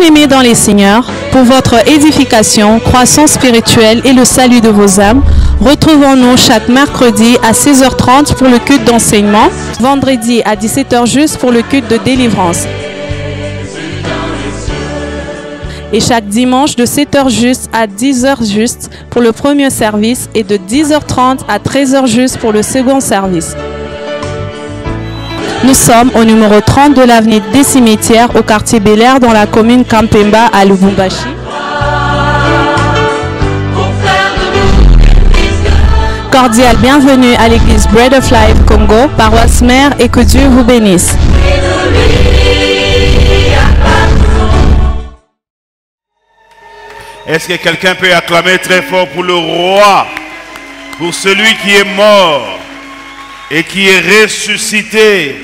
Bien-aimés dans les Seigneurs, pour votre édification, croissance spirituelle et le salut de vos âmes, retrouvons-nous chaque mercredi à 16h30 pour le culte d'enseignement, vendredi à 17h juste pour le culte de délivrance. Et chaque dimanche de 7h juste à 10h juste pour le premier service et de 10h30 à 13h juste pour le second service. Nous sommes au numéro 30 de l'avenue des Cimetières au quartier Bel-Air dans la commune Kampemba à Lubumbashi. Cordial bienvenue à l'église Bread of Life Congo, paroisse mère, et que Dieu vous bénisse. Est-ce que quelqu'un peut acclamer très fort pour le roi, pour celui qui est mort et qui est ressuscité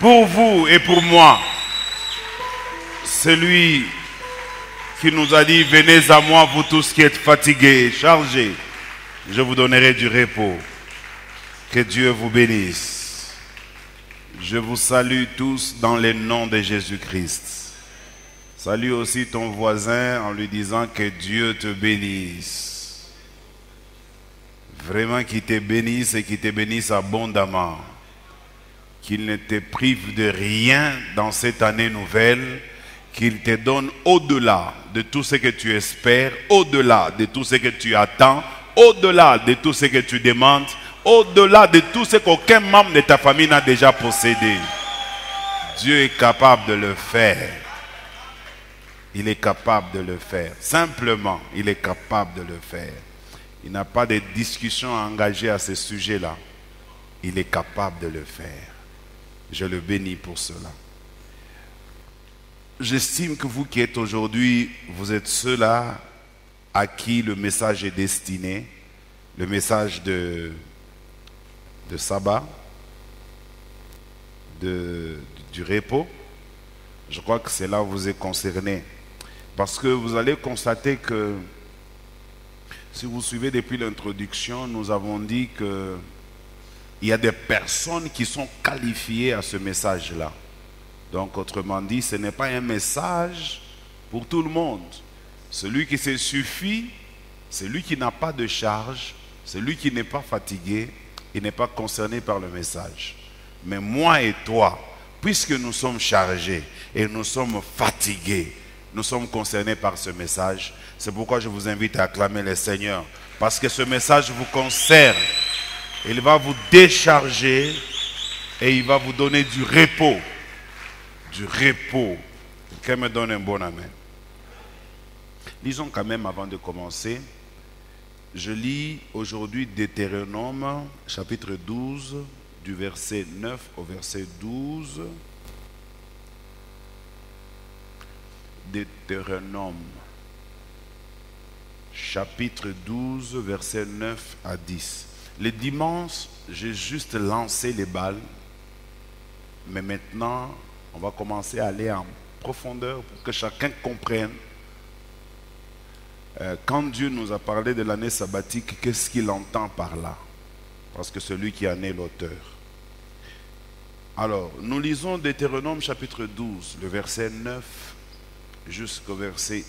pour vous et pour moi? Celui qui nous a dit: venez à moi, vous tous qui êtes fatigués, chargés, je vous donnerai du repos. Que Dieu vous bénisse. Je vous salue tous dans le nom de Jésus-Christ. Salue aussi ton voisin en lui disant que Dieu te bénisse. Vraiment qu'il te bénisse et qu'il te bénisse abondamment. Qu'il ne te prive de rien dans cette année nouvelle. Qu'il te donne au-delà de tout ce que tu espères, au-delà de tout ce que tu attends, au-delà de tout ce que tu demandes, au-delà de tout ce qu'aucun membre de ta famille n'a déjà possédé. Dieu est capable de le faire. Il est capable de le faire. Simplement, il est capable de le faire. Il n'a pas de discussion à engager à ce sujet-là. Il est capable de le faire. Je le bénis pour cela. J'estime que vous qui êtes aujourd'hui, vous êtes ceux-là à qui le message est destiné. Le message de sabbat, du repos. Je crois que c'est là où vous êtes concernés. Parce que vous allez constater que, si vous suivez depuis l'introduction, nous avons dit qu'il y a des personnes qui sont qualifiées à ce message-là. Donc, autrement dit, ce n'est pas un message pour tout le monde. Celui qui se suffit, celui qui n'a pas de charge, celui qui n'est pas fatigué, il n'est pas concerné par le message. Mais moi et toi, puisque nous sommes chargés et nous sommes fatigués, nous sommes concernés par ce message. C'est pourquoi je vous invite à acclamer le Seigneur. Parce que ce message vous concerne. Il va vous décharger et il va vous donner du repos. Du repos. Quelqu'un me donne un bon amen. Lisons quand même avant de commencer. Je lis aujourd'hui Deutéronome, chapitre 12, du verset 9 au verset 12. Deutéronome, chapitre 12, verset 9 à 10. Le dimanche, j'ai juste lancé les balles. Mais maintenant, on va commencer à aller en profondeur pour que chacun comprenne. Quand Dieu nous a parlé de l'année sabbatique, qu'est-ce qu'il entend par là? Parce que celui qui en est l'auteur. Alors, nous lisons Deutéronome chapitre 12, le verset 9 jusqu'au verset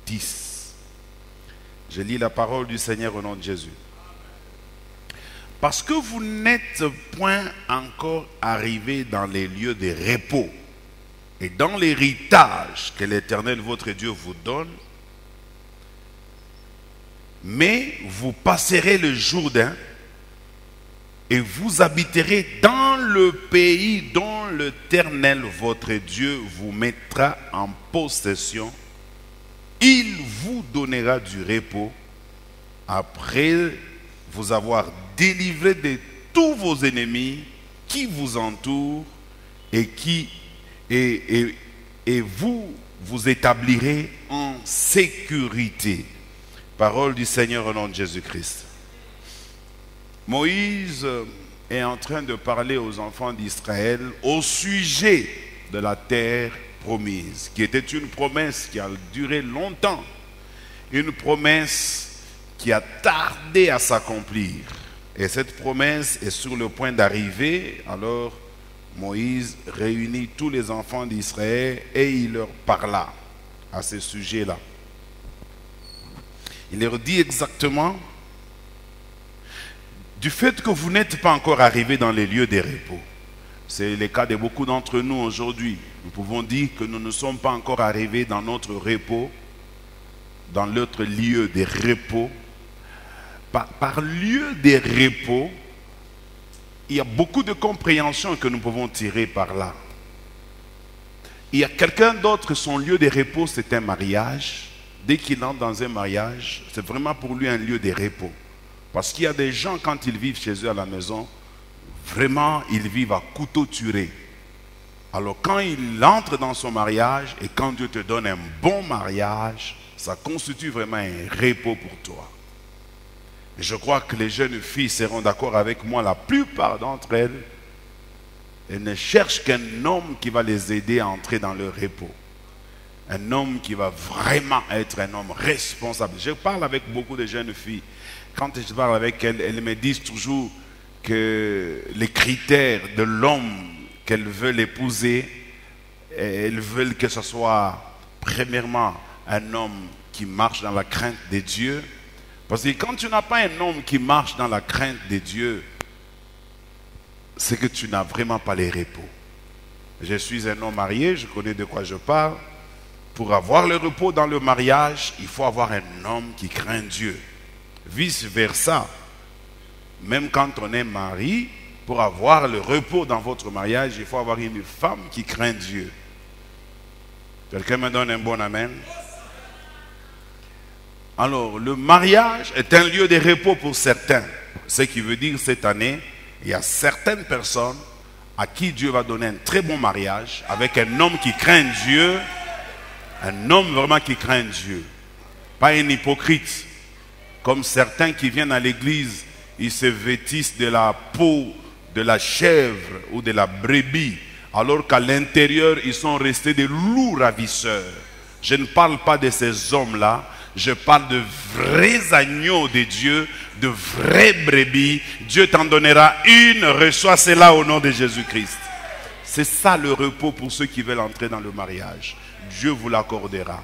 10. Je lis la parole du Seigneur au nom de Jésus. Parce que vous n'êtes point encore arrivés dans les lieux de repos et dans l'héritage que l'Éternel votre Dieu vous donne, mais vous passerez le Jourdain et vous habiterez dans le pays dont l'Éternel votre Dieu vous mettra en possession. Il vous donnera du repos après vous avoir délivré de tous vos ennemis qui vous entourent et vous vous établirez en sécurité. Parole du Seigneur au nom de Jésus-Christ. Moïse est en train de parler aux enfants d'Israël au sujet de la terre promise, qui était une promesse qui a duré longtemps, une promesse qui a tardé à s'accomplir. Et cette promesse est sur le point d'arriver. Alors Moïse réunit tous les enfants d'Israël et il leur parla à ce sujet-là. Il leur dit exactement, du fait que vous n'êtes pas encore arrivés dans les lieux des repos, c'est le cas de beaucoup d'entre nous aujourd'hui. Nous pouvons dire que nous ne sommes pas encore arrivés dans notre repos, dans notre lieu de repos. Par lieu de repos, il y a beaucoup de compréhension que nous pouvons tirer par là. Il y a quelqu'un d'autre, son lieu de repos, c'est un mariage. Dès qu'il entre dans un mariage, c'est vraiment pour lui un lieu de repos. Parce qu'il y a des gens, quand ils vivent chez eux à la maison, vraiment, ils vivent à couteau tiré. Alors quand il entre dans son mariage, et quand Dieu te donne un bon mariage, ça constitue vraiment un repos pour toi. Et je crois que les jeunes filles seront d'accord avec moi, la plupart d'entre elles, elles ne cherchent qu'un homme qui va les aider à entrer dans leur repos. Un homme qui va vraiment être un homme responsable. Je parle avec beaucoup de jeunes filles. Quand je parle avec elles, elles me disent toujours que les critères de l'homme qu'elles veulent épouser, elles veulent que ce soit premièrement un homme qui marche dans la crainte de Dieu. Parce que quand tu n'as pas un homme qui marche dans la crainte de Dieu, c'est que tu n'as vraiment pas les repos. Je suis un homme marié, je connais de quoi je parle. Pour avoir le repos dans le mariage, il faut avoir un homme qui craint Dieu. Vice versa, même quand on est marié, pour avoir le repos dans votre mariage, il faut avoir une femme qui craint Dieu. Quelqu'un me donne un bon amen? Alors, le mariage est un lieu de repos pour certains. Ce qui veut dire cette année, il y a certaines personnes à qui Dieu va donner un très bon mariage avec un homme qui craint Dieu, un homme vraiment qui craint Dieu. Pas un hypocrite. Comme certains qui viennent à l'église, ils se vêtissent de la peau de la chèvre ou de la brebis, alors qu'à l'intérieur, ils sont restés des loups ravisseurs. Je ne parle pas de ces hommes-là, je parle de vrais agneaux de Dieu, de vrais brebis. Dieu t'en donnera une, reçois cela au nom de Jésus-Christ. C'est ça le repos pour ceux qui veulent entrer dans le mariage. Dieu vous l'accordera.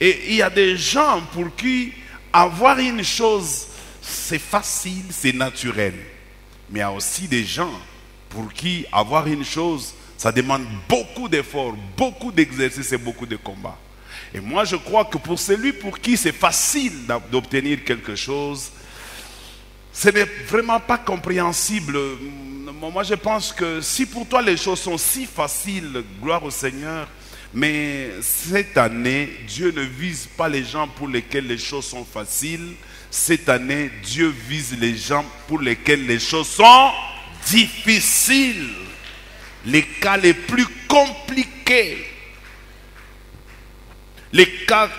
Et il y a des gens pour qui avoir une chose, c'est facile, c'est naturel. Mais il y a aussi des gens pour qui avoir une chose, ça demande beaucoup d'efforts, beaucoup d'exercices et beaucoup de combats. Et moi je crois que pour celui pour qui c'est facile d'obtenir quelque chose, ce n'est vraiment pas compréhensible. Moi je pense que si pour toi les choses sont si faciles, gloire au Seigneur, mais cette année, Dieu ne vise pas les gens pour lesquels les choses sont faciles. Cette année, Dieu vise les gens pour lesquels les choses sont difficiles. Les cas les plus compliqués. Les cas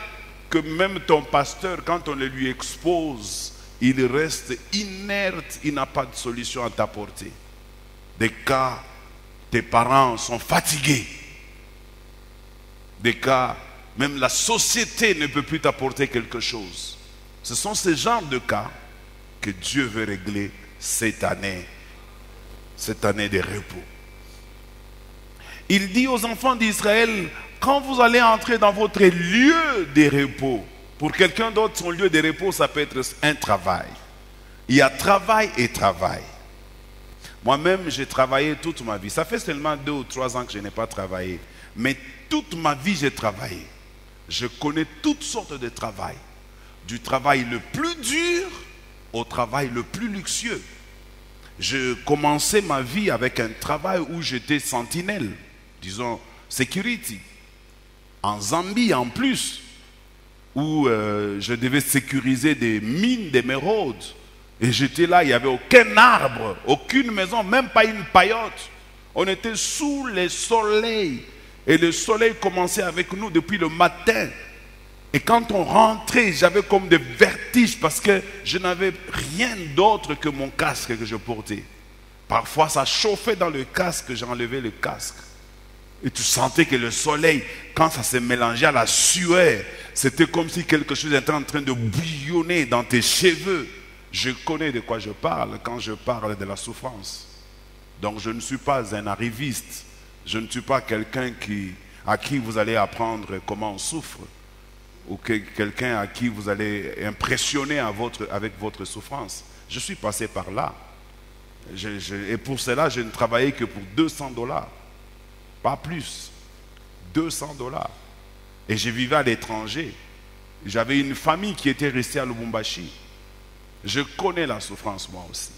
que même ton pasteur, quand on les lui expose, il reste inerte, il n'a pas de solution à t'apporter. Des cas, tes parents sont fatigués. Des cas, même la société ne peut plus t'apporter quelque chose. Ce sont ces genres de cas que Dieu veut régler cette année de repos. Il dit aux enfants d'Israël, quand vous allez entrer dans votre lieu de repos, pour quelqu'un d'autre, son lieu de repos, ça peut être un travail. Il y a travail et travail. Moi-même, j'ai travaillé toute ma vie. Ça fait seulement 2 ou 3 ans que je n'ai pas travaillé. Mais toute ma vie, j'ai travaillé. Je connais toutes sortes de travail. Du travail le plus dur au travail le plus luxueux. Je commençais ma vie avec un travail où j'étais sentinelle, disons security, en Zambie en plus, où je devais sécuriser des mines d'émeraudes. Et j'étais là, il n'y avait aucun arbre, aucune maison, même pas une paillote. On était sous le soleil. Et le soleil commençait avec nous depuis le matin. Et quand on rentrait, j'avais comme des vertiges parce que je n'avais rien d'autre que mon casque que je portais. Parfois, ça chauffait dans le casque, j'enlevais le casque. Et tu sentais que le soleil, quand ça se mélangeait à la sueur, c'était comme si quelque chose était en train de bouillonner dans tes cheveux. Je connais de quoi je parle quand je parle de la souffrance. Donc je ne suis pas un arriviste. Je ne suis pas quelqu'un à qui vous allez apprendre comment on souffre. Ou quelqu'un à qui vous allez impressionner avec votre souffrance. Je suis passé par là. Et pour cela, je ne travaillais que pour $200. Pas plus. $200. Et je vivais à l'étranger. J'avais une famille qui était restée à Lubumbashi. Je connais la souffrance moi aussi.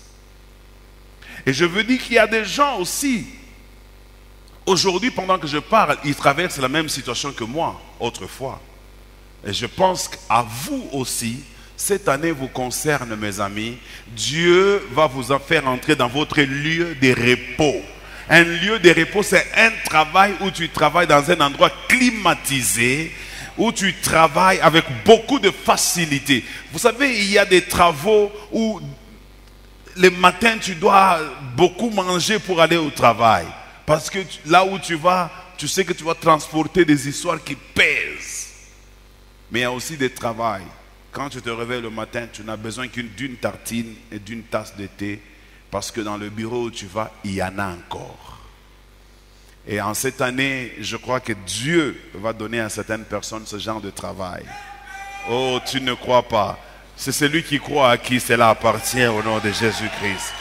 Et je veux dire qu'il y a des gens aussi, aujourd'hui pendant que je parle, ils traversent la même situation que moi, autrefois. Et je pense qu'à vous aussi, cette année vous concerne mes amis, Dieu va vous en faire entrer dans votre lieu de repos. Un lieu de repos, c'est un travail où tu travailles dans un endroit climatisé, où tu travailles avec beaucoup de facilité. Vous savez, il y a des travaux où le matin, tu dois beaucoup manger pour aller au travail. Parce que là où tu vas, tu sais que tu vas transporter des histoires qui pèsent. Mais il y a aussi des travails. Quand tu te réveilles le matin, tu n'as besoin d'une tartine et d'une tasse de thé. Parce que dans le bureau où tu vas, il y en a encore. Et en cette année, je crois que Dieu va donner à certaines personnes ce genre de travail. Oh, tu ne crois pas. C'est celui qui croit à qui cela appartient au nom de Jésus-Christ.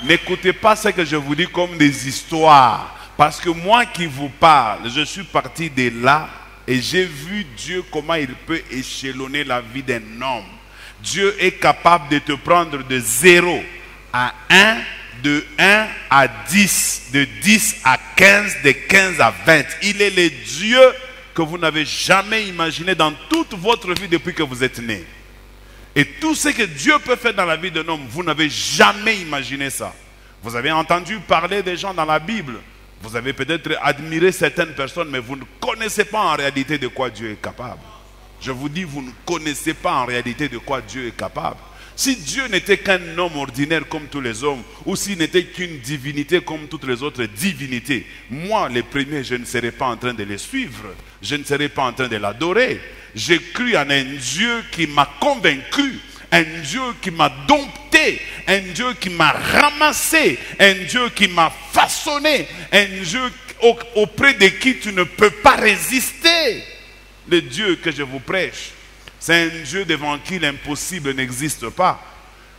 N'écoutez pas ce que je vous dis comme des histoires. Parce que moi qui vous parle, je suis parti de là et j'ai vu Dieu comment il peut échelonner la vie d'un homme. Dieu est capable de te prendre de 0 à 1, de 1 à 10, de 10 à 15, de 15 à 20. Il est le Dieu que vous n'avez jamais imaginé dans toute votre vie depuis que vous êtes né. Et tout ce que Dieu peut faire dans la vie d'un homme, vous n'avez jamais imaginé ça. Vous avez entendu parler des gens dans la Bible. Vous avez peut-être admiré certaines personnes, mais vous ne connaissez pas en réalité de quoi Dieu est capable. Je vous dis, vous ne connaissez pas en réalité de quoi Dieu est capable. Si Dieu n'était qu'un homme ordinaire comme tous les hommes, ou s'il n'était qu'une divinité comme toutes les autres divinités, moi, les premiers, je ne serais pas en train de les suivre. Je ne serais pas en train de l'adorer. J'ai cru en un Dieu qui m'a convaincu, un Dieu qui m'a dompté, un Dieu qui m'a ramassé, un Dieu qui m'a façonné, un Dieu auprès de qui tu ne peux pas résister. Le Dieu que je vous prêche, c'est un Dieu devant qui l'impossible n'existe pas.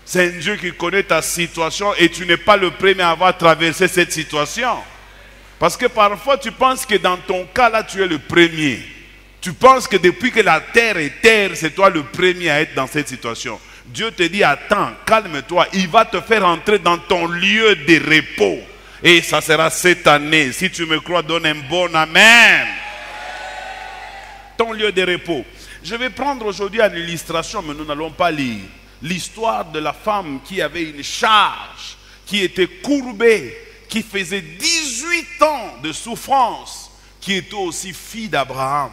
C'est un Dieu qui connaît ta situation et tu n'es pas le premier à avoir traversé cette situation. Parce que parfois tu penses que dans ton cas là tu es le premier. Tu penses que depuis que la terre est terre, c'est toi le premier à être dans cette situation. Dieu te dit, attends, calme-toi. Il va te faire entrer dans ton lieu de repos. Et ça sera cette année. Si tu me crois, donne un bon amen. Ton lieu de repos. Je vais prendre aujourd'hui une illustration, mais nous n'allons pas lire. L'histoire de la femme qui avait une charge, qui était courbée, qui faisait 18 ans de souffrance, qui était aussi fille d'Abraham.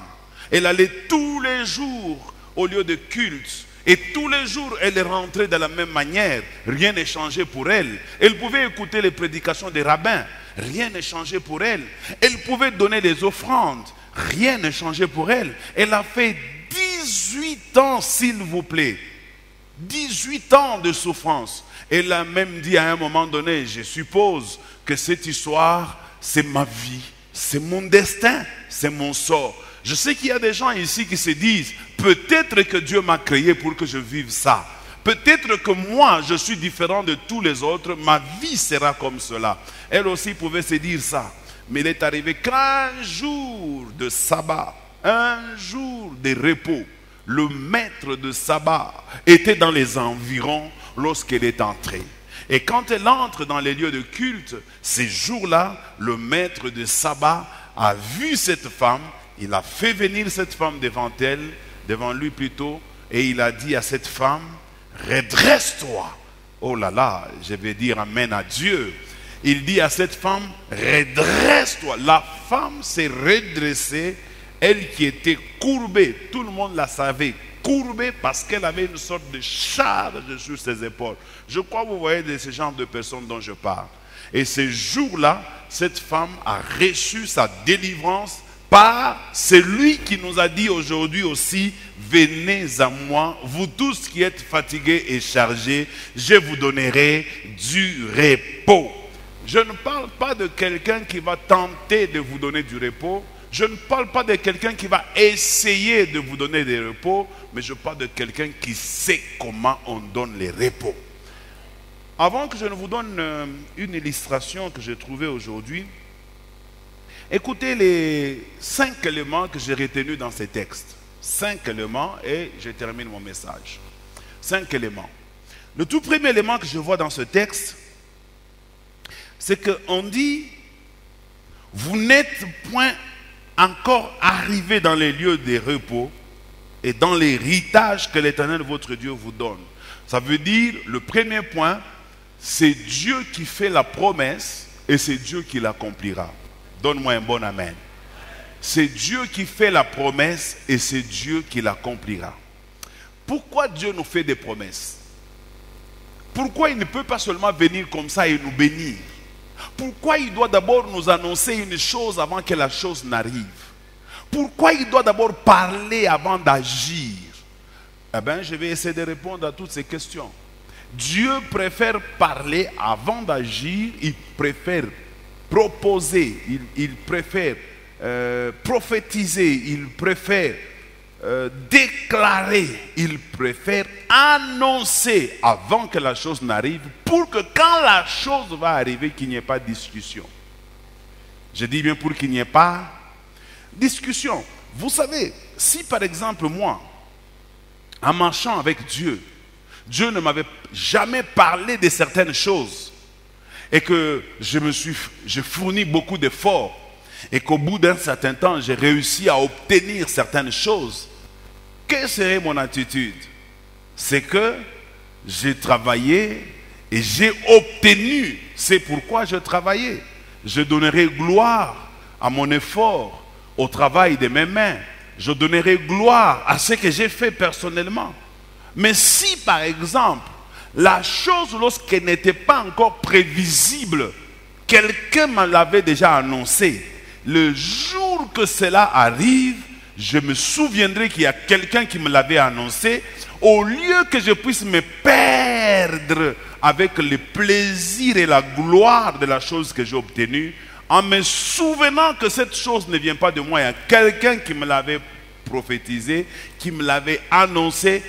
Elle allait tous les jours au lieu de culte. Et tous les jours, elle rentrait de la même manière. Rien n'est changé pour elle. Elle pouvait écouter les prédications des rabbins. Rien n'est changé pour elle. Elle pouvait donner des offrandes. Rien n'est changé pour elle. Elle a fait 18 ans, s'il vous plaît. 18 ans de souffrance. Elle a même dit à un moment donné, je suppose que cette histoire, c'est ma vie. C'est mon destin. C'est mon sort. Je sais qu'il y a des gens ici qui se disent, peut-être que Dieu m'a créé pour que je vive ça. Peut-être que moi, je suis différent de tous les autres, ma vie sera comme cela. Elle aussi pouvait se dire ça. Mais il est arrivé qu'un jour de sabbat, un jour de repos, le maître de sabbat était dans les environs lorsqu'elle est entrée. Et quand elle entre dans les lieux de culte, ces jours-là, le maître de sabbat a vu cette femme. Il a fait venir cette femme devant elle, devant lui plutôt, et il a dit à cette femme, redresse-toi. Oh là là, je vais dire amen à Dieu. Il dit à cette femme, redresse-toi. La femme s'est redressée, elle qui était courbée, tout le monde la savait, courbée parce qu'elle avait une sorte de charge sur ses épaules. Je crois que vous voyez de ce genre de personnes dont je parle. Et ce jour-là, cette femme a reçu sa délivrance par celui qui nous a dit aujourd'hui aussi, venez à moi, vous tous qui êtes fatigués et chargés, je vous donnerai du repos. Je ne parle pas de quelqu'un qui va tenter de vous donner du repos. Je ne parle pas de quelqu'un qui va essayer de vous donner des repos, mais je parle de quelqu'un qui sait comment on donne les repos. Avant que je ne vous donne une illustration que j'ai trouvée aujourd'hui, écoutez les 5 éléments que j'ai retenus dans ces textes. 5 éléments et je termine mon message. 5 éléments. Le tout premier élément que je vois dans ce texte, c'est qu'on dit, vous n'êtes point encore arrivé dans les lieux des repos et dans l'héritage que l'Éternel votre Dieu vous donne. Ça veut dire, le premier point, c'est Dieu qui fait la promesse et c'est Dieu qui l'accomplira. Donne-moi un bon amen. C'est Dieu qui fait la promesse et c'est Dieu qui l'accomplira. Pourquoi Dieu nous fait des promesses? Pourquoi il ne peut pas seulement venir comme ça et nous bénir? Pourquoi il doit d'abord nous annoncer une chose avant que la chose n'arrive? Pourquoi il doit d'abord parler avant d'agir? Eh bien, je vais essayer de répondre à toutes ces questions. Dieu préfère parler avant d'agir, il préfère proposer, il préfère prophétiser, il préfère déclarer, il préfère annoncer avant que la chose n'arrive pour que quand la chose va arriver, qu'il n'y ait pas de discussion. Je dis bien pour qu'il n'y ait pas discussion. Vous savez, si par exemple moi, en marchant avec Dieu, Dieu ne m'avait jamais parlé de certaines choses et que j'ai fourni beaucoup d'efforts et qu'au bout d'un certain temps, j'ai réussi à obtenir certaines choses, quelle serait mon attitude? C'est que j'ai travaillé et j'ai obtenu. C'est pourquoi je travaillais. Je donnerai gloire à mon effort, au travail de mes mains. Je donnerai gloire à ce que j'ai fait personnellement. Mais si par exemple, la chose lorsqu'elle n'était pas encore prévisible, quelqu'un me l'avait déjà annoncé, le jour que cela arrive, je me souviendrai qu'il y a quelqu'un qui me l'avait annoncé, au lieu que je puisse me perdre avec le plaisir et la gloire de la chose que j'ai obtenue, en me souvenant que cette chose ne vient pas de moi, il y a quelqu'un qui me l'avait prophétisé, qui me l'avait annoncé,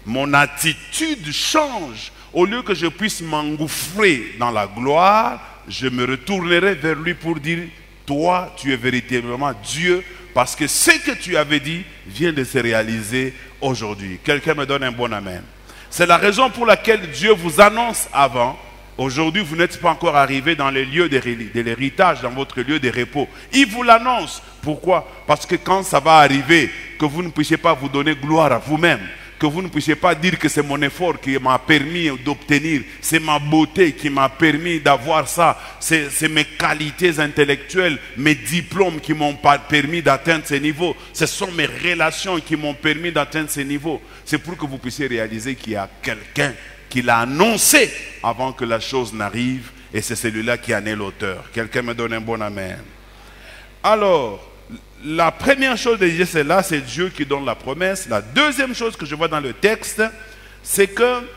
mon attitude change. Au lieu que je puisse m'engouffrer dans la gloire, je me retournerai vers lui pour dire, toi, tu es véritablement Dieu, parce que ce que tu avais dit vient de se réaliser aujourd'hui. Quelqu'un me donne un bon amen. C'est la raison pour laquelle Dieu vous annonce avant. Aujourd'hui, vous n'êtes pas encore arrivé dans les lieux de l'héritage, dans votre lieu de repos. Il vous l'annonce. Pourquoi? Parce que quand ça va arriver, que vous ne puissiez pas vous donner gloire à vous-même, que vous ne puissiez pas dire que c'est mon effort qui m'a permis d'obtenir, c'est ma beauté qui m'a permis d'avoir ça, c'est mes qualités intellectuelles, mes diplômes qui m'ont permis d'atteindre ces niveaux, ce sont mes relations qui m'ont permis d'atteindre ces niveaux. C'est pour que vous puissiez réaliser qu'il y a quelqu'un qui l'a annoncé avant que la chose n'arrive, et c'est celui-là qui en est l'auteur. Quelqu'un me donne un bon amen. Alors, la première chose déjà, c'est là, c'est Dieu qui donne la promesse. La deuxième chose que je vois dans le texte, c'est que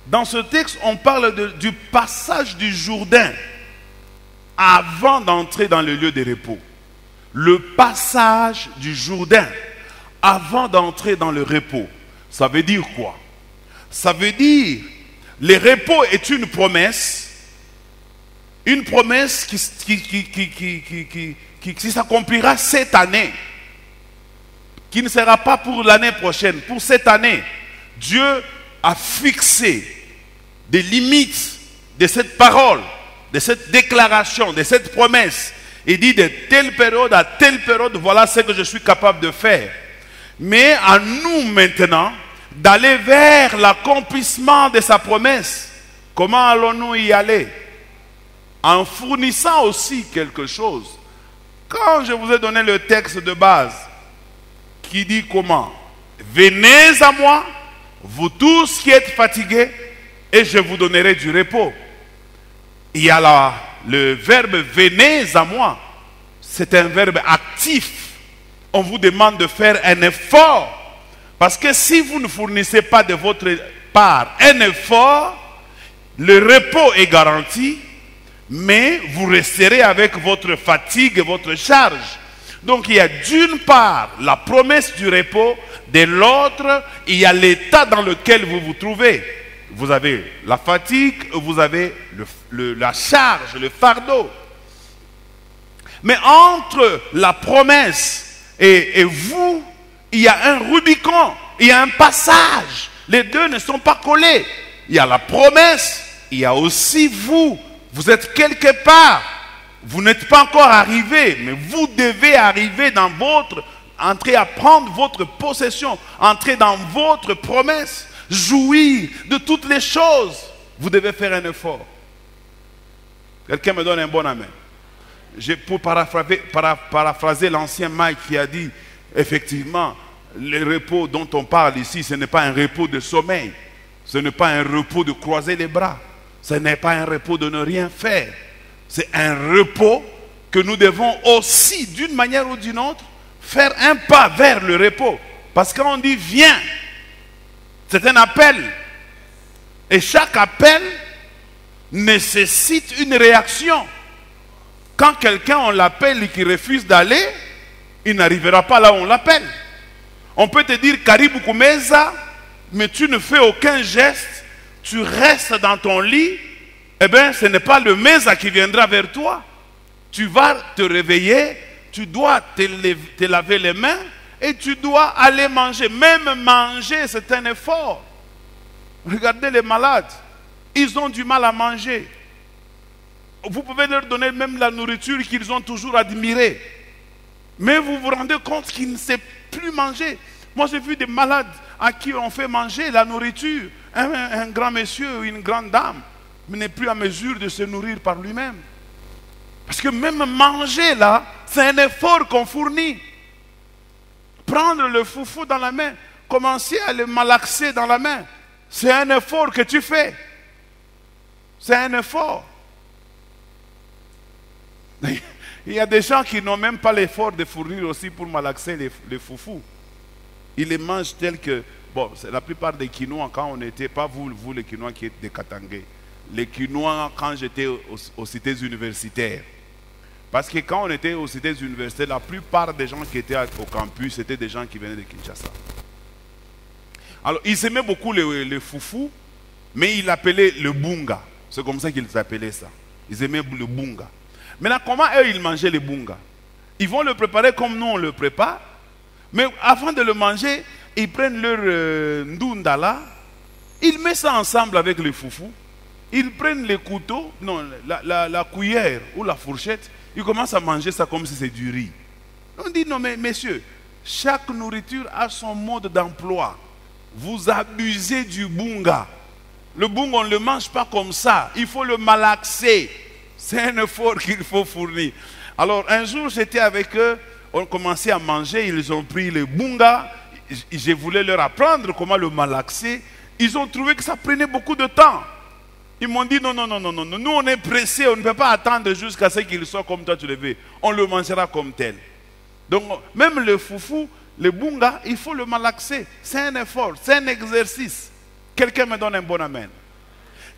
dans ce texte, on parle du passage du Jourdain avant d'entrer dans le lieu de repos. Le passage du Jourdain avant d'entrer dans le repos. Ça veut dire quoi? Ça veut dire, le repos est une promesse qui s'accomplira cette année, qui ne sera pas pour l'année prochaine, pour cette année. Dieu a fixé des limites de cette parole, de cette déclaration, de cette promesse. Il dit de telle période à telle période, voilà ce que je suis capable de faire. Mais à nous maintenant, d'aller vers l'accomplissement de sa promesse. Comment allons-nous y aller? En fournissant aussi quelque chose. Quand je vous ai donné le texte de base, qui dit comment? Venez à moi, vous tous qui êtes fatigués, et je vous donnerai du repos. Il y a là le verbe venez à moi. C'est un verbe actif. On vous demande de faire un effort. Parce que si vous ne fournissez pas de votre part un effort, le repos est garanti, mais vous resterez avec votre fatigue et votre charge. Donc il y a d'une part la promesse du repos, de l'autre, il y a l'état dans lequel vous vous trouvez. Vous avez la fatigue, vous avez la charge, le fardeau. Mais entre la promesse et vous, il y a un Rubicon, il y a un passage. Les deux ne sont pas collés. Il y a la promesse, il y a aussi vous. Vous êtes quelque part. Vous n'êtes pas encore arrivé, mais vous devez arriver dans entrer à prendre votre possession, entrer dans votre promesse, jouir de toutes les choses. Vous devez faire un effort. Quelqu'un me donne un bon amen. Pour paraphraser l'ancien Mike qui a dit, effectivement, le repos dont on parle ici, ce n'est pas un repos de sommeil. Ce n'est pas un repos de croiser les bras. Ce n'est pas un repos de ne rien faire. C'est un repos que nous devons aussi, d'une manière ou d'une autre, faire un pas vers le repos. Parce que quand on dit viens, c'est un appel. Et chaque appel nécessite une réaction. Quand quelqu'un on l'appelle et qu'il refuse d'aller, il n'arrivera pas là où on l'appelle. On peut te dire Karibu Kumeza, mais tu ne fais aucun geste, tu restes dans ton lit. Eh bien, ce n'est pas le Mesa qui viendra vers toi. Tu vas te réveiller, tu dois te laver les mains et tu dois aller manger. Même manger, c'est un effort. Regardez les malades. Ils ont du mal à manger. Vous pouvez leur donner même la nourriture qu'ils ont toujours admirée. Mais vous vous rendez compte qu'ils ne savent plus manger. Moi, j'ai vu des malades à qui on fait manger la nourriture. Un grand monsieur ou une grande dame mais n'est plus à mesure de se nourrir par lui-même. Parce que même manger là, c'est un effort qu'on fournit. Prendre le foufou dans la main, commencer à le malaxer dans la main, c'est un effort que tu fais. C'est un effort. Il y a des gens qui n'ont même pas l'effort de fournir aussi pour malaxer les foufous. Ils les mangent tels que... Bon, la plupart des Quinois, quand on était... Pas vous les Quinois qui êtes des Katangais. Les Quinois, quand j'étais aux cités universitaires. Parce que quand on était aux cités universitaires, la plupart des gens qui étaient au campus, c'était des gens qui venaient de Kinshasa. Alors, ils aimaient beaucoup le foufou, mais ils l'appelaient le bunga. C'est comme ça qu'ils appelaient ça. Ils aimaient le bunga. Maintenant, comment eux, ils mangeaient le bunga? Ils vont le préparer comme nous, on le prépare. Mais avant de le manger, ils prennent leur ndundala, ils mettent ça ensemble avec le foufou. Ils prennent les couteaux, non, la cuillère ou la fourchette, ils commencent à manger ça comme si c'est du riz. On dit, non mais messieurs, chaque nourriture a son mode d'emploi. Vous abusez du bunga. Le bunga, on ne le mange pas comme ça. Il faut le malaxer. C'est un effort qu'il faut fournir. Alors un jour, j'étais avec eux, on commençait à manger, ils ont pris le bunga. Je voulais leur apprendre comment le malaxer. Ils ont trouvé que ça prenait beaucoup de temps. Ils m'ont dit non, nous on est pressés, on ne peut pas attendre jusqu'à ce qu'il soit comme toi tu le veux. On le mangera comme tel. Donc même le foufou, le bunga, il faut le malaxer. C'est un effort, c'est un exercice. Quelqu'un me donne un bon amen.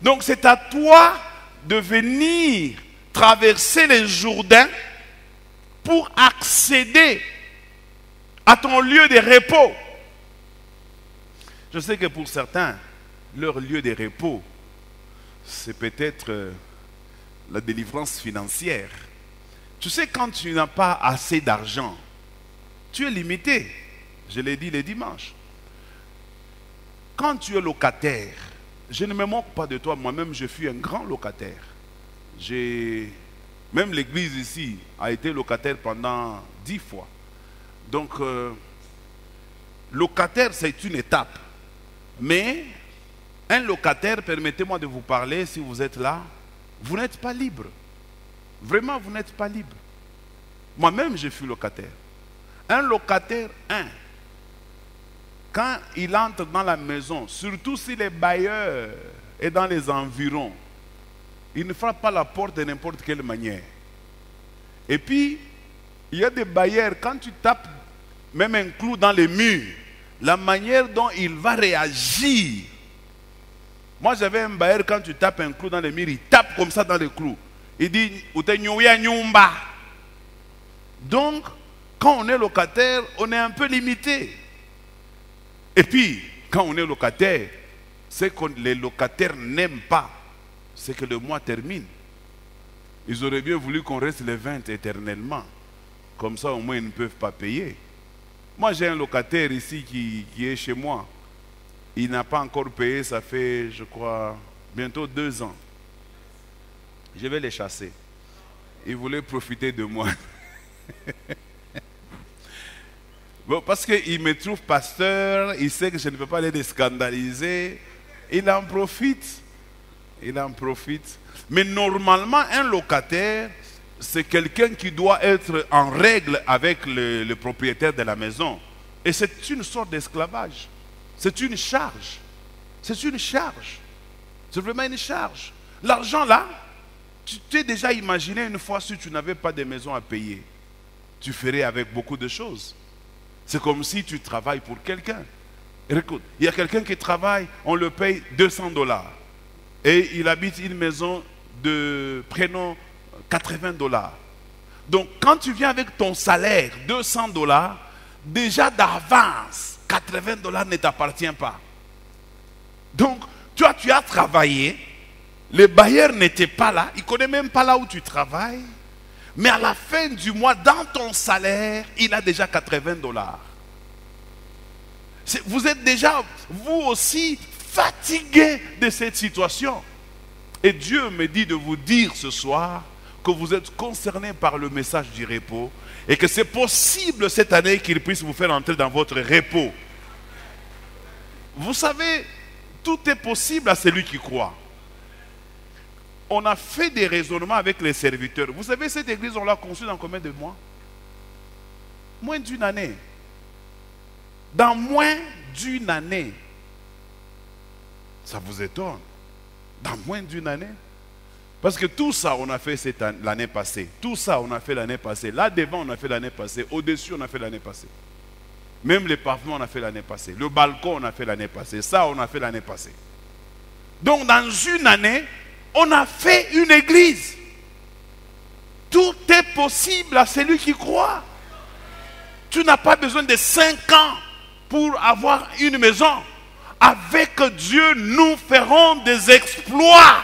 Donc c'est à toi de venir traverser les Jourdains pour accéder à ton lieu de repos. Je sais que pour certains, leur lieu de repos, c'est peut-être la délivrance financière. Tu sais, quand tu n'as pas assez d'argent, tu es limité. Je l'ai dit les dimanches. Quand tu es locataire, je ne me moque pas de toi, moi-même je suis un grand locataire. Même l'église ici a été locataire pendant 10 fois. Donc, locataire, c'est une étape. Mais un locataire, permettez-moi de vous parler, si vous êtes là, vous n'êtes pas libre. Vraiment, vous n'êtes pas libre. Moi-même, je suis locataire. Un locataire, quand il entre dans la maison, surtout si le bailleur est dans les environs, il ne frappe pas la porte de n'importe quelle manière. Et puis, il y a des bailleurs, quand tu tapes même un clou dans les murs, la manière dont il va réagir. Moi, j'avais un bailleur, quand tu tapes un clou dans les murs, il tape comme ça dans les clous. Il dit, nyumba. Donc, quand on est locataire, on est un peu limité. Et puis, quand on est locataire, c'est que les locataires n'aiment pas, c'est que le mois termine. Ils auraient bien voulu qu'on reste les 20 éternellement. Comme ça, au moins, ils ne peuvent pas payer. Moi, j'ai un locataire ici qui est chez moi. Il n'a pas encore payé, ça fait, je crois, bientôt 2 ans. Je vais les chasser. Ils voulaient profiter de moi. Bon, parce qu'il me trouve pasteur, il sait que je ne peux pas les scandaliser. Il en profite. Il en profite. Mais normalement, un locataire, c'est quelqu'un qui doit être en règle avec le propriétaire de la maison. Et c'est une sorte d'esclavage. C'est une charge. C'est une charge. C'est vraiment une charge. L'argent là, tu t'es déjà imaginé une fois si tu n'avais pas de maison à payer. Tu ferais avec beaucoup de choses. C'est comme si tu travailles pour quelqu'un. Écoute, il y a quelqu'un qui travaille, on le paye $200. Et il habite une maison de prénom $80. Donc quand tu viens avec ton salaire, $200, déjà d'avance, $80 ne t'appartient pas. Donc toi tu as travaillé, le bailleur n'était pas là, il ne connaît même pas là où tu travailles. Mais à la fin du mois, dans ton salaire, il a déjà $80. Vous êtes déjà, vous aussi, fatigué de cette situation. Et Dieu me dit de vous dire ce soir que vous êtes concerné par le message du repos et que c'est possible cette année qu'il puisse vous faire entrer dans votre repos. Vous savez, tout est possible à celui qui croit. On a fait des raisonnements avec les serviteurs. Vous savez, cette église, on l'a conçue dans combien de mois? Moins d'une année. Dans moins d'une année. Ça vous étonne? Dans moins d'une année? Parce que tout ça, on a fait l'année passée. Tout ça, on a fait l'année passée. Là devant, on a fait l'année passée. Au-dessus, on a fait l'année passée. Même les pavements, on a fait l'année passée. Le balcon, on a fait l'année passée. Ça, on a fait l'année passée. Donc, dans une année, on a fait une église. Tout est possible à celui qui croit. Tu n'as pas besoin de 5 ans pour avoir une maison. Avec Dieu, nous ferons des exploits.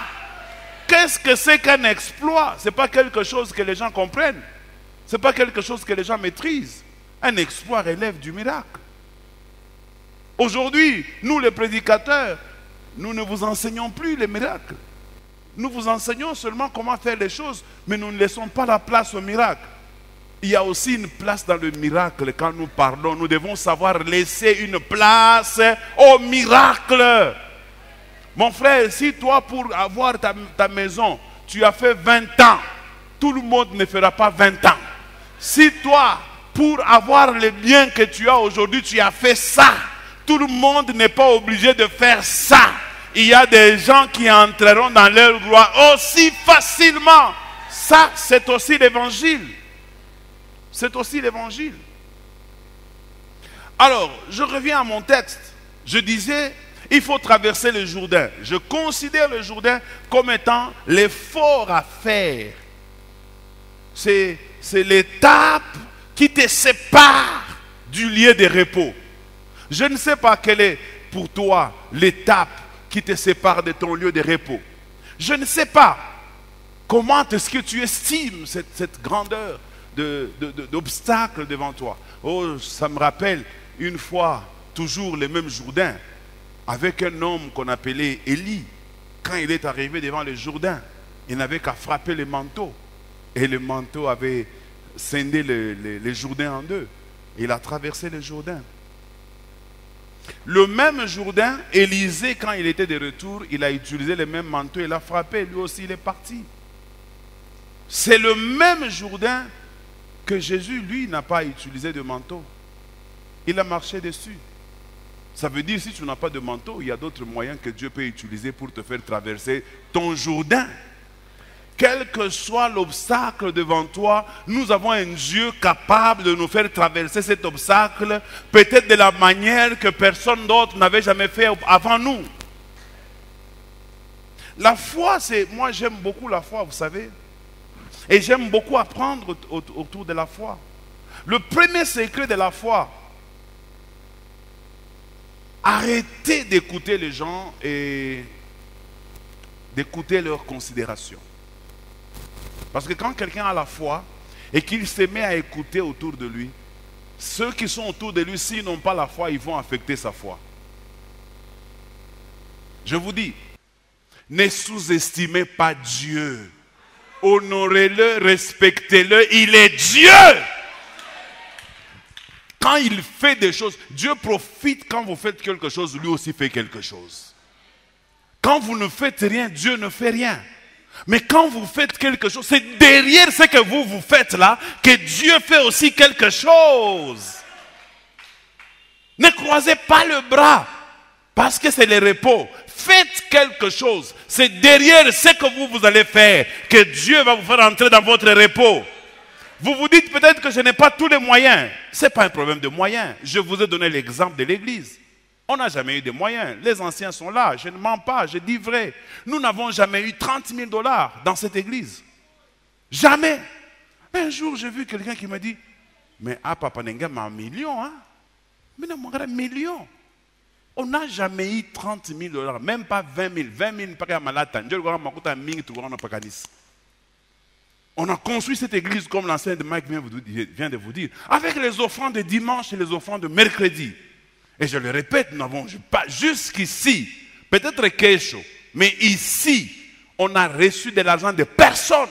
Qu'est-ce que c'est qu'un exploit? Ce n'est pas quelque chose que les gens comprennent. Ce n'est pas quelque chose que les gens maîtrisent. Un exploit relève du miracle. Aujourd'hui, nous les prédicateurs, nous ne vous enseignons plus les miracles. Nous vous enseignons seulement comment faire les choses, mais nous ne laissons pas la place au miracle. Il y a aussi une place dans le miracle. Quand nous parlons, nous devons savoir laisser une place au miracle. Mon frère, si toi, pour avoir ta maison, tu as fait 20 ans, tout le monde ne fera pas 20 ans. Si toi, pour avoir les biens que tu as aujourd'hui, tu as fait ça, tout le monde n'est pas obligé de faire ça. Il y a des gens qui entreront dans leur gloire aussi facilement. Ça, c'est aussi l'évangile. C'est aussi l'évangile. Alors, je reviens à mon texte. Je disais, il faut traverser le Jourdain. Je considère le Jourdain comme étant l'effort à faire. C'est l'étape qui te sépare du lieu de repos. Je ne sais pas quelle est pour toi l'étape qui te sépare de ton lieu de repos. Je ne sais pas comment est-ce que tu estimes cette grandeur d'obstacles devant toi. Oh, ça me rappelle une fois, toujours le même Jourdain, avec un homme qu'on appelait Élie. Quand il est arrivé devant le Jourdain, il n'avait qu'à frapper le manteau. Et le manteau avait scindé le Jourdain en deux. Il a traversé le Jourdain. Le même Jourdain, Élisée, quand il était de retour, il a utilisé le même manteau, il a frappé, lui aussi il est parti. C'est le même Jourdain que Jésus, lui, n'a pas utilisé de manteau. Il a marché dessus. Ça veut dire, si tu n'as pas de manteau, il y a d'autres moyens que Dieu peut utiliser pour te faire traverser ton Jourdain. Quel que soit l'obstacle devant toi, nous avons un Dieu capable de nous faire traverser cet obstacle, peut-être de la manière que personne d'autre n'avait jamais fait avant nous. La foi, moi j'aime beaucoup la foi, vous savez. Et j'aime beaucoup apprendre autour de la foi. Le premier secret de la foi, arrêtez d'écouter les gens et d'écouter leurs considérations. Parce que quand quelqu'un a la foi et qu'il se met à écouter autour de lui, ceux qui sont autour de lui, s'ils n'ont pas la foi, ils vont affecter sa foi. Je vous dis, ne sous-estimez pas Dieu. Honorez-le, respectez-le, il est Dieu. Quand il fait des choses, Dieu profite quand vous faites quelque chose, lui aussi fait quelque chose. Quand vous ne faites rien, Dieu ne fait rien. Mais quand vous faites quelque chose, c'est derrière ce que vous faites là que Dieu fait aussi quelque chose. Ne croisez pas le bras parce que c'est le repos. Faites quelque chose. C'est derrière ce que vous allez faire que Dieu va vous faire entrer dans votre repos. Vous vous dites peut-être que je n'ai pas tous les moyens. Ce n'est pas un problème de moyens. Je vous ai donné l'exemple de l'église. On n'a jamais eu de moyens. Les anciens sont là. Je ne mens pas, je dis vrai. Nous n'avons jamais eu 30 000 $ dans cette église. Jamais. Un jour, j'ai vu quelqu'un qui me dit, mais papa Nenga m'a un million. Hein? Mais non, mon million. On n'a jamais eu 30 000 $, même pas 20 000. 20 000, pas on a construit cette église comme l'enseigne de Mike vient de vous dire, avec les offrandes de dimanche et les offrandes de mercredi. Et je le répète, nous n'avons pas jusqu'ici, peut-être quelque, mais ici, on a reçu de l'argent de personnes.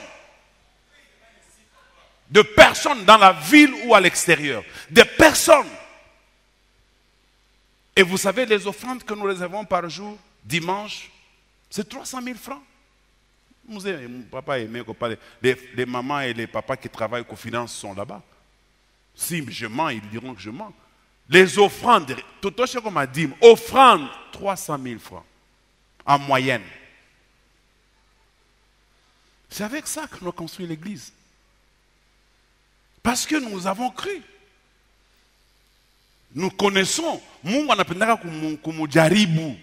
De personnes dans la ville ou à l'extérieur. De personnes. Et vous savez, les offrandes que nous recevons par jour, dimanche, c'est 300 000 francs. Mon papa aimait qu'on parle. Les mamans et les papas qui travaillent aux finances sont là-bas. Si je mens, ils diront que je mens. Les offrandes, tout ce qu'on m'a dit, offrandes, 300 000 francs en moyenne. C'est avec ça que nous avons construit l'église. Parce que nous avons cru. Nous connaissons. Mungu anapendaka kumujaribu.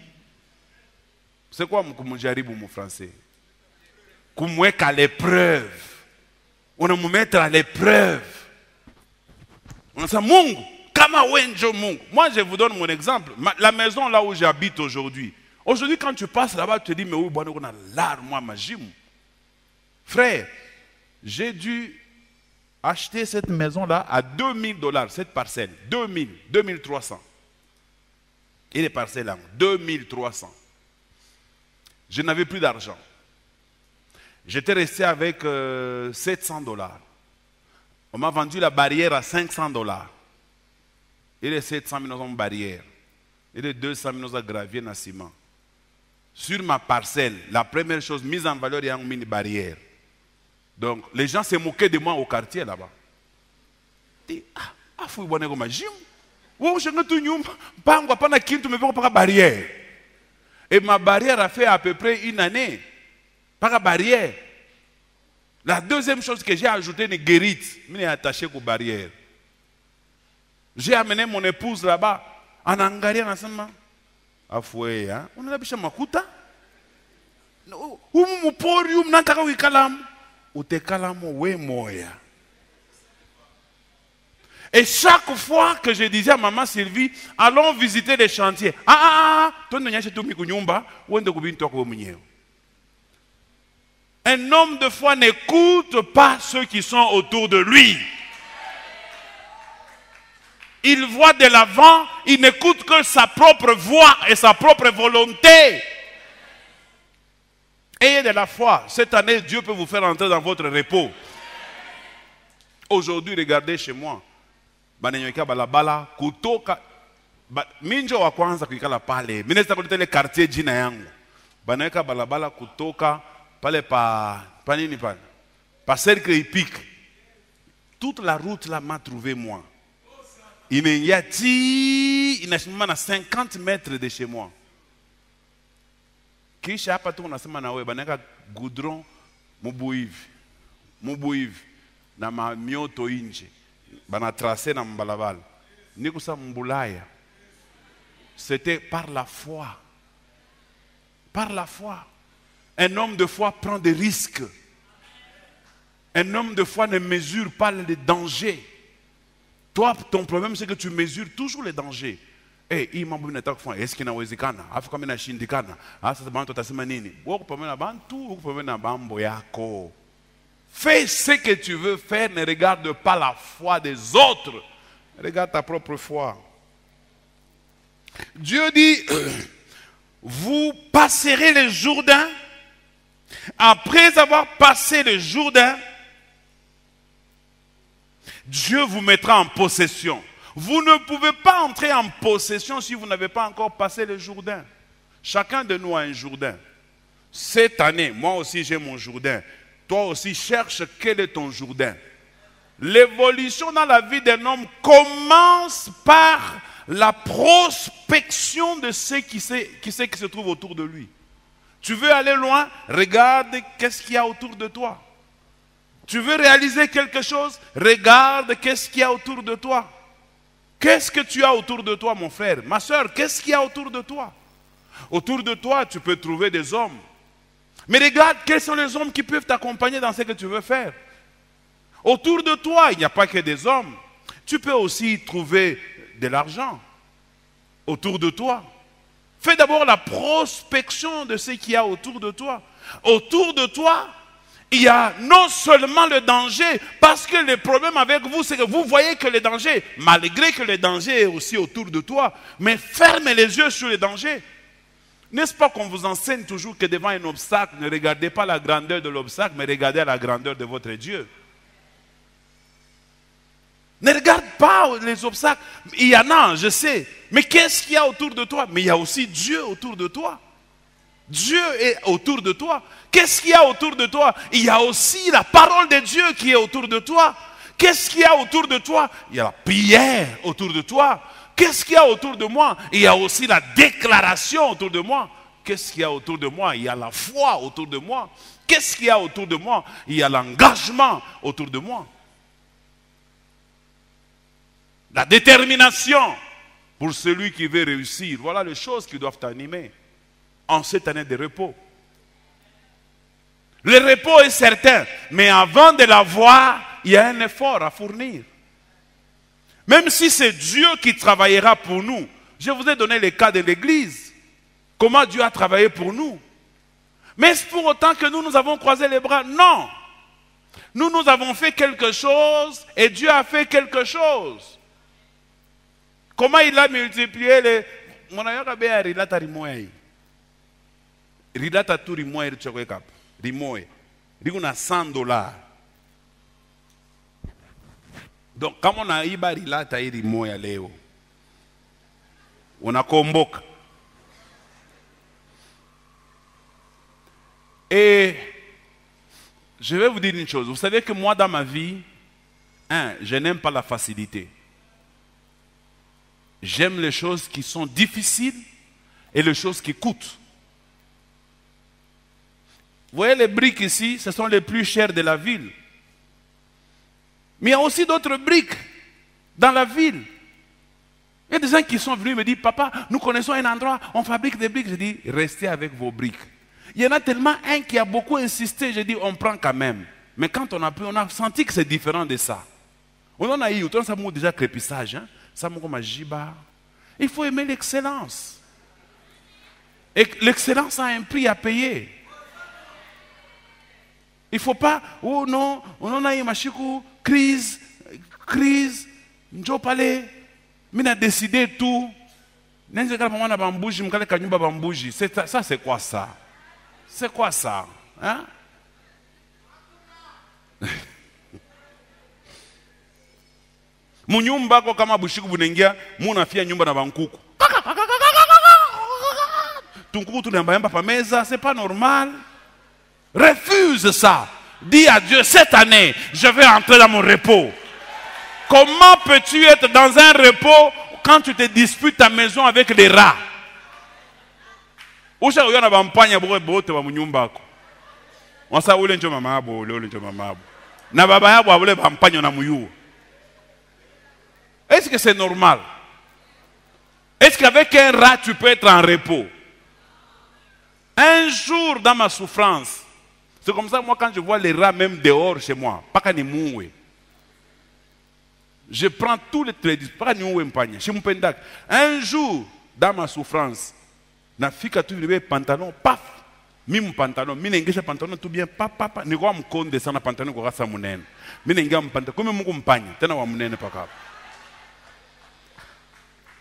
C'est quoi kumujaribu mon français? Kumweka à l'épreuve. On va nous mettre à l'épreuve. On dit Mungu, kama wenjo Mungu. Moi je vous donne mon exemple. La maison là où j'habite aujourd'hui. Aujourd'hui quand tu passes là-bas, tu te dis mais oui, bon, on a l'art, moi, ma gym. Frère, j'ai dû acheter cette maison-là à 2 000 $, cette parcelle. 2 000, 2 300. Et les parcelles là, 2 300. Je n'avais plus d'argent. J'étais resté avec 700 $. On m'a vendu la barrière à 500 $. Et les 700 000 ont barrière. Et les 200 000 ont gravier dans ciment. Sur ma parcelle, la première chose mise en valeur, il y a une barrière. Donc, les gens se moquaient de moi au quartier là-bas. Ils disent, faut y ma gym. Je ne peux pas barrière. Et ma barrière a fait à peu près une année. Pas barrière. La deuxième chose que j'ai ajoutée, une guérite. Je suis attaché aux barrières. J'ai amené mon épouse là-bas. En Angaria, ensemble. Afoué, hein? On a la makuta. Et chaque fois que je disais à maman Sylvie, allons visiter les chantiers. Un homme de foi n'écoute pas ceux qui sont autour de lui. Il voit de l'avant, il n'écoute que sa propre voix et sa propre volonté. Ayez de la foi. Cette année, Dieu peut vous faire entrer dans votre repos. Aujourd'hui, regardez chez moi. Banenyoka balabala kutoka minjo wa kwanza kuikala pale. Minesta kuleta ile quartier jina yangu. Banenyoka balabala kutoka pale pa nini pale? Pa cercle hippique. Toute la route là m'a trouvé moi. Il y a 50 mètres de chez moi. Kisha hapa tu unasema na wewe baneka goudron mubuivi na mamioto inje bana tracé na mbalabala nikusa mbulaya. C'était par la foi. Par la foi. Un homme de foi prend des risques. Un homme de foi ne mesure pas les dangers. Toi, ton problème, c'est que tu mesures toujours les dangers. Est-ce qu'il y a fais ce que tu veux faire, ne regarde pas la foi des autres. Regarde ta propre foi. Dieu dit, vous passerez le Jourdain. Après avoir passé le Jourdain, Dieu vous mettra en possession. Vous ne pouvez pas entrer en possession si vous n'avez pas encore passé le Jourdain. Chacun de nous a un Jourdain. Cette année, moi aussi j'ai mon Jourdain. Toi aussi cherche quel est ton Jourdain. L'évolution dans la vie d'un homme commence par la prospection de ce qui se trouve autour de lui. Tu veux aller loin, regarde qu'est-ce qu'il y a autour de toi. Tu veux réaliser quelque chose, regarde qu'est-ce qu'il y a autour de toi. Qu'est-ce que tu as autour de toi, mon frère? Ma soeur, qu'est-ce qu'il y a autour de toi? Autour de toi, tu peux trouver des hommes. Mais regarde quels sont les hommes qui peuvent t'accompagner dans ce que tu veux faire. Autour de toi, il n'y a pas que des hommes. Tu peux aussi trouver de l'argent autour de toi. Fais d'abord la prospection de ce qu'il y a autour de toi. Autour de toi, il y a non seulement le danger, parce que le problème avec vous, c'est que vous voyez que le danger, malgré que le danger est aussi autour de toi, mais fermez les yeux sur le danger. N'est-ce pas qu'on vous enseigne toujours que devant un obstacle, ne regardez pas la grandeur de l'obstacle, mais regardez la grandeur de votre Dieu. Ne regarde pas les obstacles. Il y en a, je sais. Mais qu'est-ce qu'il y a autour de toi? Mais il y a aussi Dieu autour de toi. Dieu est autour de toi. Qu'est-ce qu'il y a autour de toi? Il y a aussi la parole de Dieu qui est autour de toi. Qu'est-ce qu'il y a autour de toi? Il y a la prière autour de toi. Qu'est-ce qu'il y a autour de moi? Il y a aussi la déclaration autour de moi. Qu'est-ce qu'il y a autour de moi? Il y a la foi autour de moi. Qu'est-ce qu'il y a autour de moi? Il y a l'engagement autour de moi. La détermination pour celui qui veut réussir. Voilà les choses qui doivent t'animer en cette année de repos. Le repos est certain, mais avant de l'avoir, il y a un effort à fournir. Même si c'est Dieu qui travaillera pour nous. Je vous ai donné le cas de l'Église. Comment Dieu a travaillé pour nous. Mais est-ce pour autant que nous avons croisé les bras? Non. Nous avons fait quelque chose et Dieu a fait quelque chose. Comment il a multiplié les... Rilata tu rimoe richokwe kap. Rimoe. Riguna $100. Donc, quand on a iba rilata rimoe leo, on a komboka. Et je vais vous dire une chose. Vous savez que moi, dans ma vie, je n'aime pas la facilité. J'aime les choses qui sont difficiles et les choses qui coûtent. Vous voyez les briques ici, ce sont les plus chères de la ville. Mais il y a aussi d'autres briques dans la ville. Il y a des gens qui sont venus me dire, papa, nous connaissons un endroit, on fabrique des briques. Je dis, restez avec vos briques. Il y en a tellement un qui a beaucoup insisté, je dis, on prend quand même. Mais quand on a pris, on a senti que c'est différent de ça. On en a eu, ça m'a déjà crépissage. Ça m'a comme jiba. Il faut aimer l'excellence. Et l'excellence a un prix à payer. Il ne faut pas, oh non, on a eu machikou, crise, njopale, mina décidé tout. Ça c'est quoi ça? C'est quoi ça? Hein? Munyumba ko kama bushiku bunengia, munafia nyumba na bankuku. Tunkuku tunamba pa meza, c'est pas normal. Refuse ça. Dis à Dieu, cette année, je vais entrer dans mon repos. Comment peux-tu être dans un repos quand tu te disputes ta maison avec les rats? Est-ce que c'est normal? Est-ce qu'avec un rat, tu peux être en repos? Un jour dans ma souffrance, C'est comme ça, moi, quand je vois les rats même dehors chez moi, pas qu'à moué. Je prends tous les traits, pas qu'à moué m'pagne. Chez mon pendak. Un jour, dans ma souffrance, na fika tu veux pantalon, paf, mi mon pantalon, mi n'engage pantalon tout bien, papa, ni quoi me compte descendre na pantalon quoi ça mon aine. Mi n'engage mon pantalon, comme mon compagne, t'en as mon aine pas cap.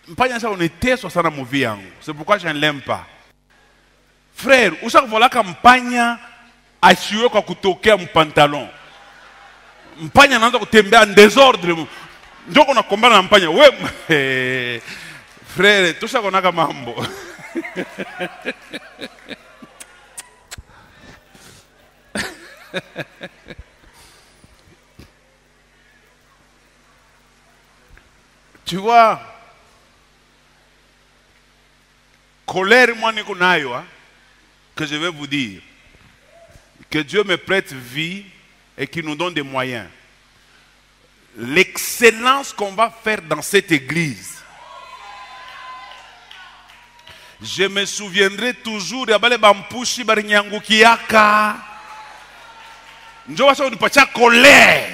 M'pagne ça on était sur ça dans mon vie, c'est pourquoi je ne l'aime pas. Frère, où ça voilà campagne assuré quoi kutoke mon pantalon. M'pagne n'anda kutembe en désordre. Donc on a combattu la m'pagne, ouais, frère, tout ça qu'on a comme mambo. Tu vois, colère moi ni kunayo, que je vais vous dire, que Dieu me prête vie et qu'il nous donne des moyens. L'excellence qu'on va faire dans cette église. Je me souviendrai toujours de Abale Bampushi Barinyangu Kiaka. Nous avons une colère.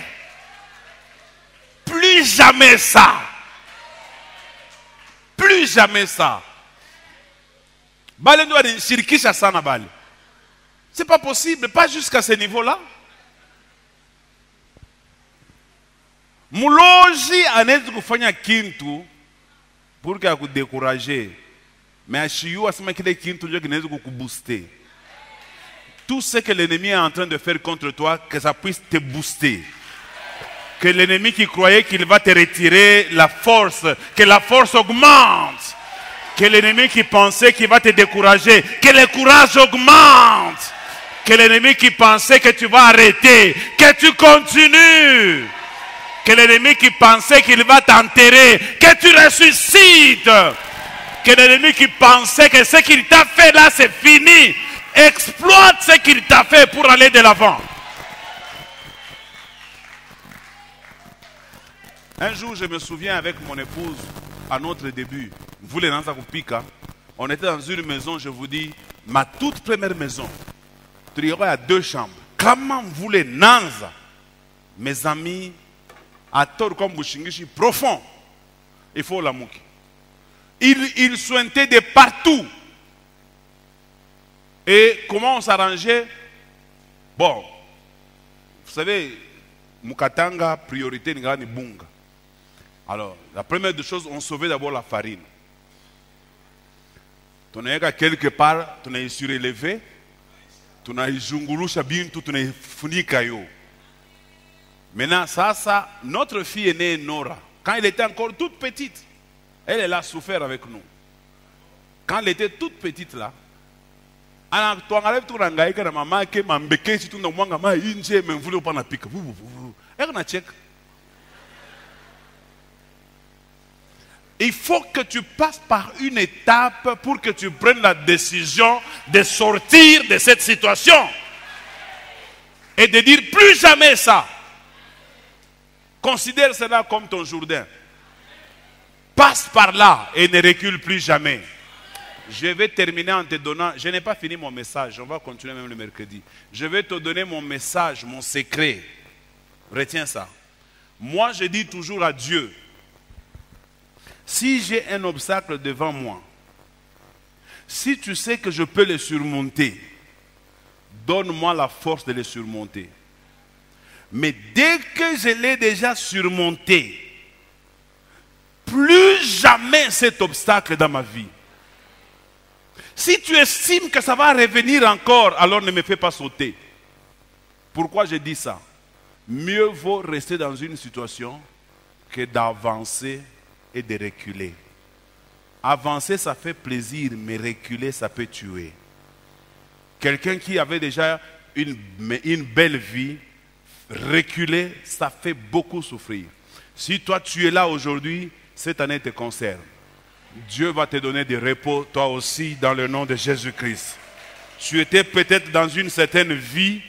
Plus jamais ça. Plus jamais ça. Bale doit dire Shirkisha Sana Bale. C'est pas possible, pas jusqu'à ce niveau-là. Mouloji anaweza kufanya kintu pour que vous décourager. Mais à Chiou, à ce moment qu'il kintu ndio kinaweza kukubooster. Tout ce que l'ennemi est en train de faire contre toi, que ça puisse te booster. Que l'ennemi qui croyait qu'il va te retirer la force, que la force augmente. Que l'ennemi qui pensait qu'il va te décourager, que le courage augmente. Que l'ennemi qui pensait que tu vas arrêter, que tu continues. Que l'ennemi qui pensait qu'il va t'enterrer, que tu ressuscites. Que l'ennemi qui pensait que ce qu'il t'a fait là c'est fini, exploite ce qu'il t'a fait pour aller de l'avant. Un jour, je me souviens avec mon épouse, à notre début, on était dans une maison, je vous dis, ma toute première maison. Il y a 2 chambres. Comment vous voulez Nanza, mes amis, à tort comme Bushingishi, profond, il faut la mouki. Ils sointaient de partout. Et comment on s'arrangeait? Bon, vous savez, Mukatanga, priorité, Ngani Bunga. Alors, la première des choses, on sauvait d'abord la farine. Tu n'as quelque part, tu n'as surélevé, tu n'as jungulu chabin, tu n'as funi kayo. Maintenant, ça, notre fille aînée Nora, quand elle était encore toute petite, elle a souffert avec nous. Quand elle était toute petite là, il faut que tu passes par une étape pour que tu prennes la décision de sortir de cette situation et de dire plus jamais ça. Considère cela comme ton Jourdain. Passe par là et ne recule plus jamais. Je vais terminer en te donnant, je n'ai pas fini mon message, on va continuer même le mercredi. Je vais te donner mon message, mon secret. Retiens ça. Moi, je dis toujours à Dieu, si j'ai un obstacle devant moi, si tu sais que je peux le surmonter, donne-moi la force de le surmonter. Mais dès que je l'ai déjà surmonté, plus jamais cet obstacle dans ma vie. Si tu estimes que ça va revenir encore, alors ne me fais pas sauter. Pourquoi je dis ça? Mieux vaut rester dans une situation que d'avancer et de reculer. Avancer, ça fait plaisir, mais reculer, ça peut tuer. Quelqu'un qui avait déjà une belle vie, reculer, ça fait beaucoup souffrir. Si toi tu es là aujourd'hui, cette année te concerne. Dieu va te donner du repos, toi aussi, dans le nom de Jésus-Christ. Tu étais peut-être dans une certaine vie,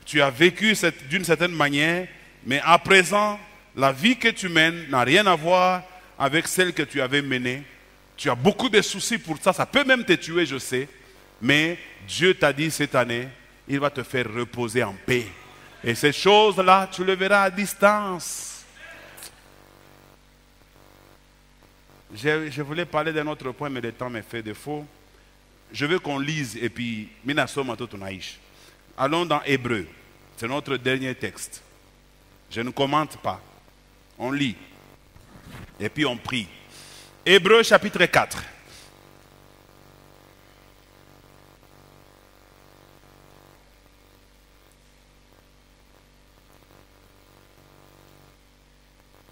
tu as vécu d'une certaine manière, mais à présent, la vie que tu mènes n'a rien à voir avec celle que tu avais menée. Tu as beaucoup de soucis pour ça, ça peut même te tuer, je sais. Mais Dieu t'a dit cette année, il va te faire reposer en paix. Et ces choses-là, tu le verras à distance. Je voulais parler d'un autre point, mais le temps me fait défaut. Je veux qu'on lise et puis, allons dans Hébreux. C'est notre dernier texte. Je ne commente pas. On lit. Et puis on prie. Hébreux chapitre 4.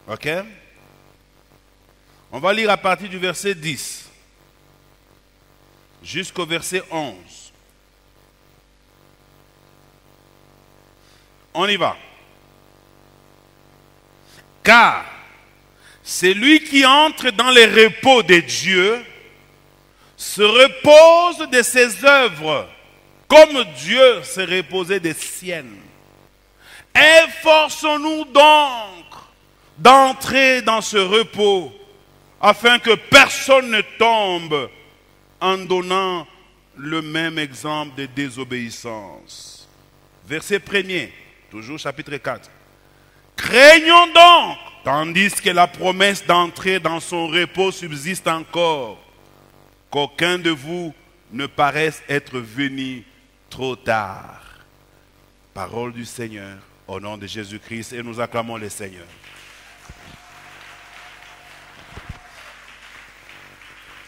Ok? On va lire à partir du verset 10 jusqu'au verset 11. On y va. Car celui qui entre dans les repos de Dieu se repose de ses œuvres, comme Dieu s'est reposé des siennes. Efforçons-nous donc d'entrer dans ce repos, afin que personne ne tombe en donnant le même exemple de désobéissance. Verset 1er, toujours chapitre 4. Craignons donc, tandis que la promesse d'entrer dans son repos subsiste encore, qu'aucun de vous ne paraisse être venu trop tard. Parole du Seigneur, au nom de Jésus-Christ, et nous acclamons le Seigneur.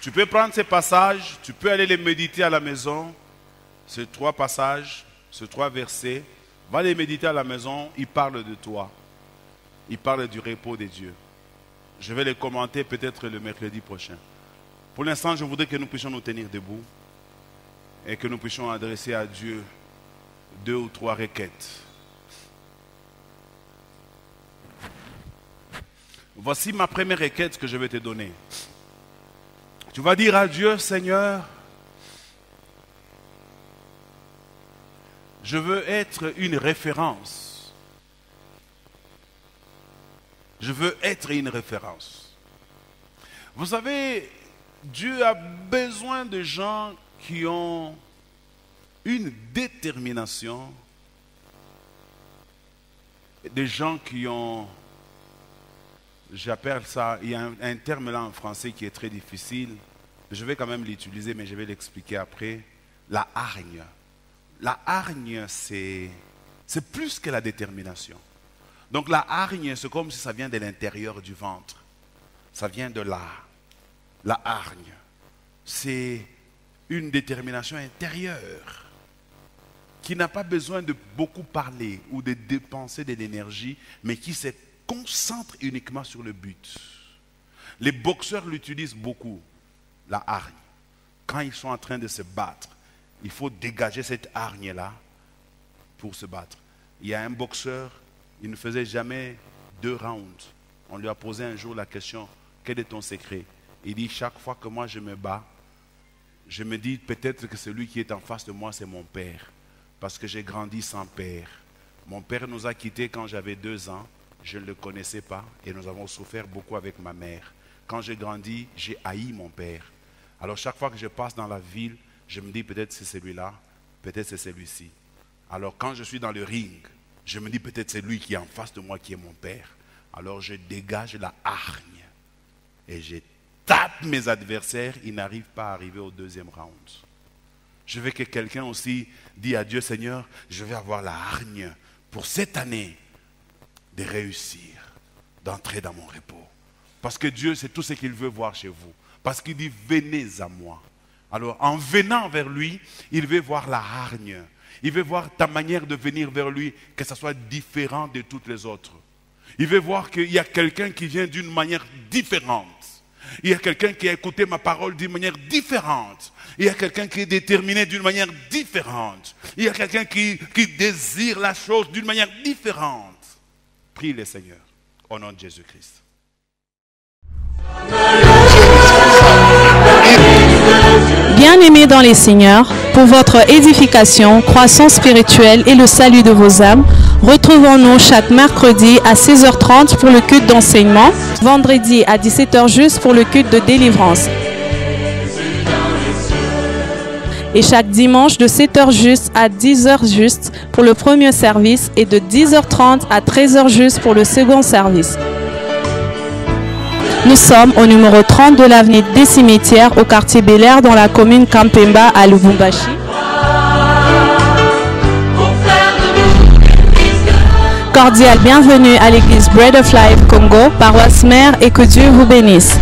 Tu peux prendre ces passages, tu peux aller les méditer à la maison, ces 3 passages, ces 3 versets, va les méditer à la maison, ils parlent de toi. Ils parlent du repos de Dieu. Je vais les commenter peut-être le mercredi prochain. Pour l'instant, je voudrais que nous puissions nous tenir debout et que nous puissions adresser à Dieu 2 ou 3 requêtes. Voici ma première requête que je vais te donner. Tu vas dire à Dieu, Seigneur, je veux être une référence. Je veux être une référence. Vous savez, Dieu a besoin de gens qui ont une détermination, des gens qui ont, j'appelle ça, il y a un terme là en français qui est très difficile, je vais quand même l'utiliser, mais je vais l'expliquer après, la hargne. La hargne, c'est plus que la détermination. Donc la hargne, c'est comme si ça vient de l'intérieur du ventre. Ça vient de là. La hargne, c'est une détermination intérieure qui n'a pas besoin de beaucoup parler ou de dépenser de l'énergie, mais qui se concentre uniquement sur le but. Les boxeurs l'utilisent beaucoup, la hargne. Quand ils sont en train de se battre, il faut dégager cette hargne-là pour se battre. Il y a un boxeur, il ne faisait jamais 2 rounds. On lui a posé un jour la question, quel est ton secret? Il dit, chaque fois que moi je me bats, je me dis peut-être que celui qui est en face de moi, c'est mon père. Parce que j'ai grandi sans père. Mon père nous a quittés quand j'avais 2 ans. Je ne le connaissais pas et nous avons souffert beaucoup avec ma mère. Quand j'ai grandi, j'ai haï mon père. Alors chaque fois que je passe dans la ville, je me dis peut-être c'est celui-là, peut-être c'est celui-ci. Alors quand je suis dans le ring, je me dis peut-être c'est lui qui est en face de moi qui est mon père. Alors je dégage la hargne et je tape mes adversaires, ils n'arrivent pas à arriver au 2e round. Je veux que quelqu'un aussi dise à Dieu, Seigneur, je vais avoir la hargne pour cette année de réussir, d'entrer dans mon repos. Parce que Dieu, c'est tout ce qu'il veut voir chez vous. Parce qu'il dit, venez à moi. Alors, en venant vers lui, il veut voir la hargne. Il veut voir ta manière de venir vers lui, que ça soit différent de toutes les autres. Il veut voir qu'il y a quelqu'un qui vient d'une manière différente. Il y a quelqu'un qui a écouté ma parole d'une manière différente. Il y a quelqu'un qui est déterminé d'une manière différente. Il y a quelqu'un qui désire la chose d'une manière différente. Prie le Seigneur, au nom de Jésus-Christ. Bien-aimés dans les Seigneurs, pour votre édification, croissance spirituelle et le salut de vos âmes, retrouvons-nous chaque mercredi à 16h30 pour le culte d'enseignement, vendredi à 17h juste pour le culte de délivrance. et chaque dimanche de 7h juste à 10h juste pour le premier service et de 10h30 à 13h juste pour le second service. Nous sommes au numéro 30 de l'avenue des Cimetières au quartier Bel-Air dans la commune Kampemba à Lubumbashi. Cordial bienvenue à l'église Bread of Life Congo, paroisse mère, et que Dieu vous bénisse.